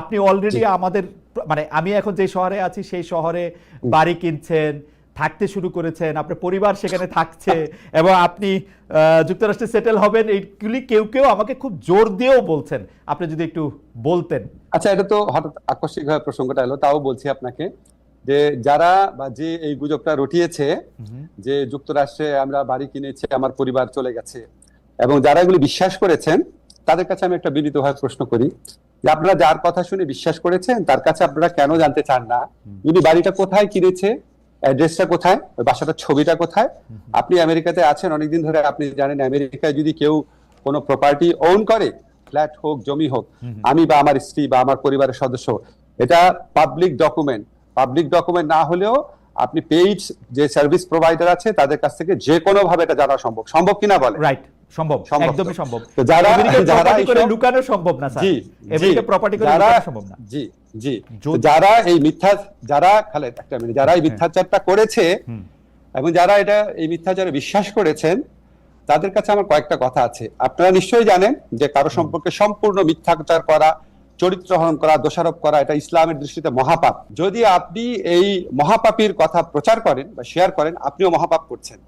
আপনি অলরেডি আমাদের মানে আমি এখন যে শহরে আছি সেই শহরে বাড়ি কিনছেন, থাকতে শুরু করেছেন, আপনার পরিবার সেখানে থাকছে এবং আপনি যুক্তরাষ্ট্রে সেটেল হবেন, এইগুলি কেউ কেউ আমাকে খুব জোর দিয়েও বলছেন। আপনি যদি একটু বলতেন। আচ্ছা, এটা তো হঠাৎ আকস্মিকভাবে প্রসঙ্গটা এলো, তাও বলছি আপনাকে যে যারা বা যে এই গুজবটা রটিয়েছে যে যুক্তরাষ্ট্রে আমরা বাড়ি কিনেছি, আমার পরিবার চলে গেছে, এবং যারা এগুলি বিশ্বাস করেছেন তাদের কাছে আমি একটা বিনীতভাবে প্রশ্ন করি যে আপনারা যার কথা শুনে বিশ্বাস করেছেন তার কাছে আপনারা কেন জানতে চান না যদি বাড়িটা কোথায় কিনেছে, অ্যাড্রেসটা কোথায়, ওই বাসাটার ছবিটা কোথায়? আপনি আমেরিকাতে আছেন অনেকদিন ধরে, আপনি জানেন আমেরিকায় যদি কেউ কোনো প্রপার্টি ওন করে, ফ্ল্যাট হোক জমি হোক, আমি বা আমার স্ত্রী বা আমার পরিবারের সদস্য, এটা পাবলিক ডকুমেন্ট। পাবলিক ডকুমেন্ট না হলেও আপনি পেইড যে সার্ভিস প্রোভাইডার আছে তাদের কাছ থেকে যে কোনো ভাবে এটা জানা সম্ভব। সম্ভব কিনা বলেন? রাইট, সম্ভব, সম্ভব তো। একদমই সম্ভব। তো যারা যারা প্রপার্টি করে এইসব লুকানো সম্ভব না স্যার। জি আমেরিকা প্রপার্টি করে যারা লুকানো সম্ভব না। জি জি তো যারা এই মিথ্যা, যারা খালেদ একটা মিনিট, যারা এই মিথ্যাচারটা করেছে এবং যারা এটা এই মিথ্যাচারে বিশ্বাস করেছেন তাদের কাছে আমার কয়েকটা কথা আছে। আপনারা নিশ্চয়ই জানেন যে কারো সম্পর্কে সম্পূর্ণ মিথ্যাচার করা, চরিত্র হনন করা, দোষারোপ করা, এটা ইসলামের দৃষ্টিতে মহাপাপ। যদি আপনি এই মহাপাপীর কথা প্রচার করেন বা শেয়ার করেন, আপনিও মহাপাপ করছেন।